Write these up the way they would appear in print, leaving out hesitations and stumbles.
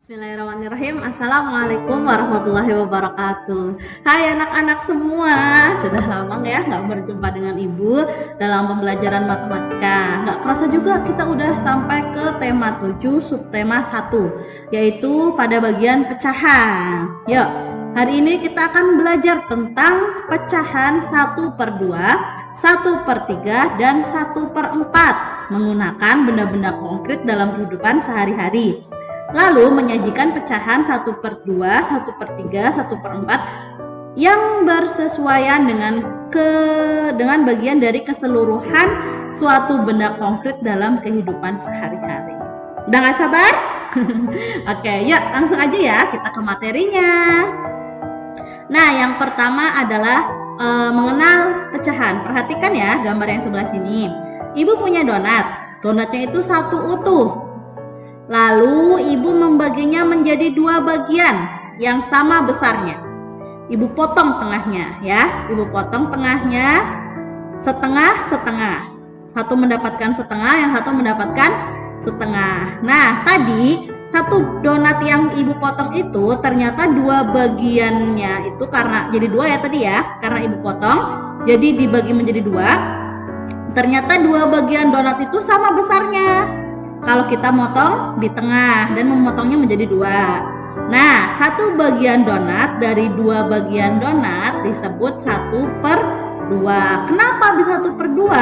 Bismillahirrahmanirrahim. Assalamualaikum warahmatullahi wabarakatuh. Hai anak-anak semua, sudah lama ya nggak berjumpa dengan ibu dalam pembelajaran matematika. Nggak kerasa juga kita udah sampai ke tema 7 subtema 1, yaitu pada bagian pecahan. Yuk, hari ini kita akan belajar tentang pecahan 1/2, 1/3, dan 1/4 menggunakan benda-benda konkret dalam kehidupan sehari-hari. Lalu menyajikan pecahan 1/2, 1/3, 1/4 yang bersesuaian dengan bagian dari keseluruhan suatu benda konkret dalam kehidupan sehari-hari. Udah gak sabar? Oke, yuk langsung aja ya kita ke materinya. Nah, yang pertama adalah mengenal pecahan. Perhatikan ya gambar yang sebelah sini. Ibu punya donat. Donatnya itu satu utuh. Lalu ibu membaginya menjadi 2 bagian yang sama besarnya. Ibu potong tengahnya ya. Ibu potong tengahnya setengah-setengah. Satu mendapatkan setengah, yang satu mendapatkan setengah. Nah, tadi satu donat yang ibu potong itu ternyata 2 bagiannya itu karena jadi 2 ya tadi ya. Karena ibu potong jadi dibagi menjadi 2. Ternyata 2 bagian donat itu sama besarnya. Kalau kita motong di tengah dan memotongnya menjadi 2. Nah, satu bagian donat dari 2 bagian donat disebut 1/2. Kenapa bisa 1/2?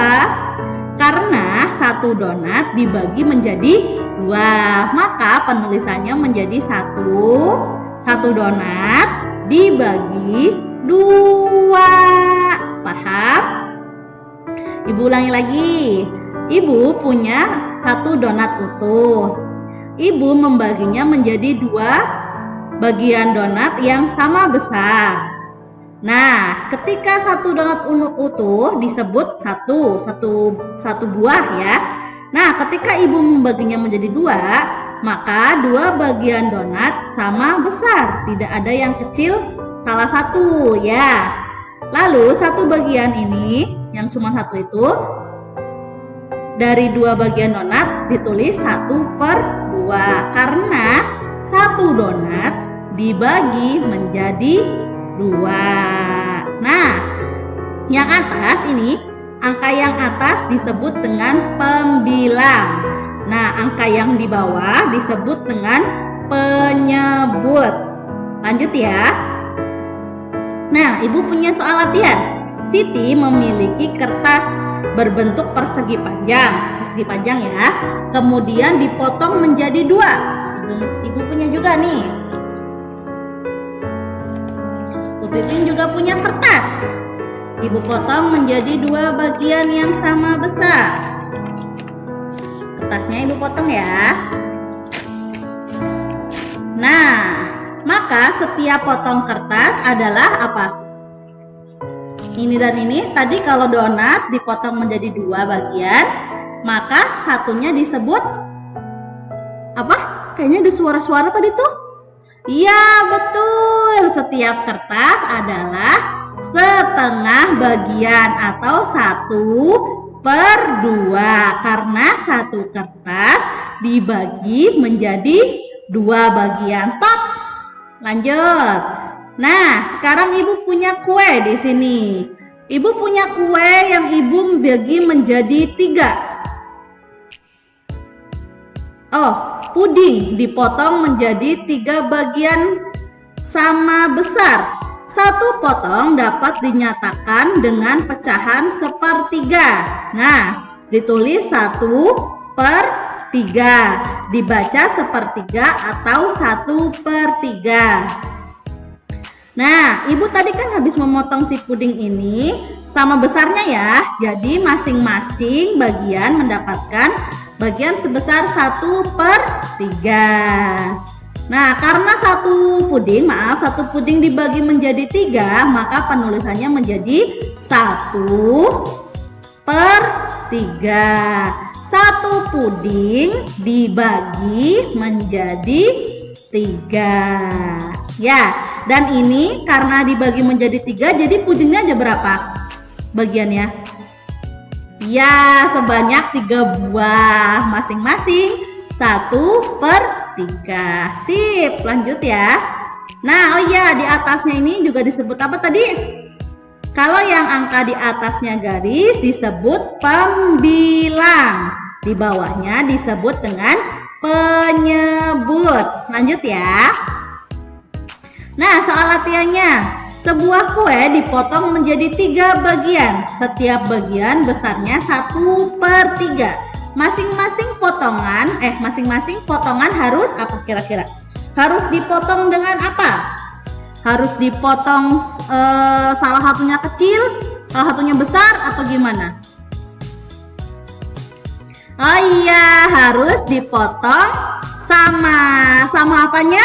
Karena satu donat dibagi menjadi 2. Maka penulisannya menjadi satu donat dibagi 2. Paham? Ibu ulangi lagi. Ibu punya 1 donat utuh. Ibu membaginya menjadi 2 bagian donat yang sama besar. Nah, ketika 1 donat utuh disebut satu buah ya. Nah, ketika ibu membaginya menjadi 2, maka 2 bagian donat sama besar. Tidak ada yang kecil salah satu ya. Lalu satu bagian ini yang cuma satu itu dari 2 bagian donat ditulis 1/2 karena satu donat dibagi menjadi 2. Nah, yang atas ini, angka yang atas disebut dengan pembilang. Nah, angka yang di bawah disebut dengan penyebut. Lanjut ya. Nah, ibu punya soal latihan. Siti memiliki kertas berbentuk persegi panjang ya, kemudian dipotong menjadi 2. Ibu punya juga nih. Bu Pipin juga punya kertas. Ibu potong menjadi 2 bagian yang sama besar. Kertasnya ibu potong ya. Nah, maka setiap potong kertas adalah apa? Ini dan ini. Tadi kalau donat dipotong menjadi 2 bagian, maka satunya disebut apa? Kayaknya ada suara-suara tadi tuh. Iya, betul. Setiap kertas adalah setengah bagian atau 1/2 karena satu kertas dibagi menjadi 2 bagian. Top. Lanjut. Nah, sekarang ibu punya kue di sini. Ibu punya kue yang ibu bagi menjadi 3. Oh, puding dipotong menjadi 3 bagian sama besar. Satu potong dapat dinyatakan dengan pecahan 1/3. Nah, ditulis 1/3. Dibaca 1/3 atau 1/3. Nah, ibu tadi kan habis memotong si puding ini sama besarnya ya. Jadi masing-masing bagian mendapatkan bagian sebesar 1/3. Nah, karena satu puding dibagi menjadi 3, maka penulisannya menjadi 1/3. Satu puding dibagi menjadi 3. Ya, dan ini karena dibagi menjadi 3, jadi pudingnya ada berapa bagiannya? Ya, sebanyak 3 buah, masing-masing 1/3. 3. Sip, lanjut ya. Nah, oh iya, di atasnya ini juga disebut apa tadi? Kalau yang angka di atasnya garis disebut pembilang. Di bawahnya disebut dengan penyebut. Lanjut ya. Nah, soal latihannya. Sebuah kue dipotong menjadi 3 bagian. Setiap bagian besarnya 1/3. Masing-masing potongan harus apa kira-kira? Harus dipotong dengan apa? Harus dipotong salah satunya kecil, salah satunya besar, atau gimana? Oh iya, harus dipotong sama. Sama apanya?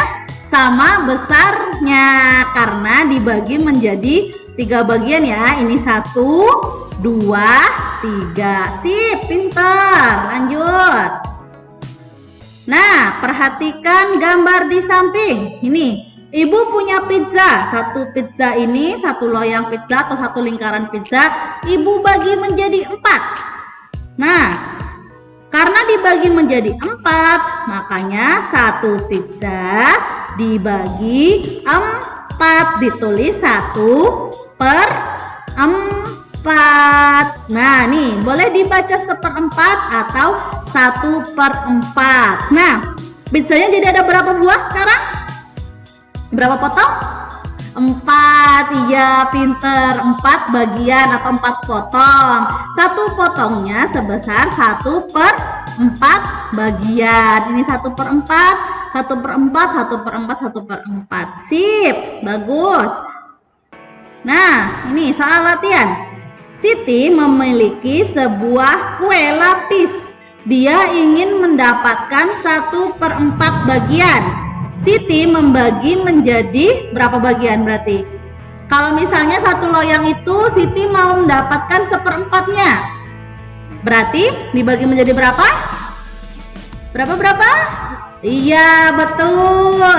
Sama besarnya, karena dibagi menjadi 3 bagian ya. Ini 1, 2, 3. Sip, pintar. Lanjut. Nah, perhatikan gambar di samping. Ini, ibu punya pizza. Satu pizza ini, satu loyang pizza atau satu lingkaran pizza, ibu bagi menjadi 4. Nah, karena dibagi menjadi 4, makanya satu pizza dibagi 4, ditulis 1/4. Nah, nih boleh dibaca 1/4 atau 1/4. Nah, pizzanya jadi ada berapa buah sekarang? Berapa potong? 4. Iya, pinter. 4 bagian atau 4 potong. Satu potongnya sebesar 1/4 bagian. Ini 1/4, 1/4, 1/4, 1/4. Sip, bagus. Nah, ini soal latihan. Siti memiliki sebuah kue lapis. Dia ingin mendapatkan 1/4 bagian. Siti membagi menjadi berapa bagian berarti? Kalau misalnya satu loyang itu Siti mau mendapatkan 1/4-nya. Berarti dibagi menjadi berapa? Berapa? Iya, betul.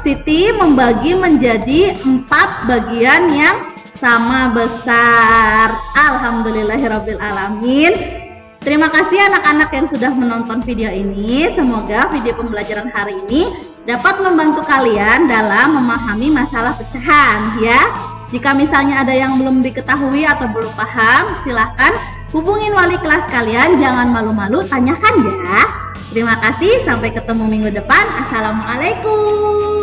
Siti membagi menjadi 4 bagian yang sama besar. Alhamdulillahirabbil alamin. Terima kasih anak-anak yang sudah menonton video ini. Semoga video pembelajaran hari ini dapat membantu kalian dalam memahami masalah pecahan ya. Jika misalnya ada yang belum diketahui atau belum paham, silahkan hubungin wali kelas kalian. Jangan malu-malu, tanyakan ya. Terima kasih, sampai ketemu minggu depan. Assalamualaikum.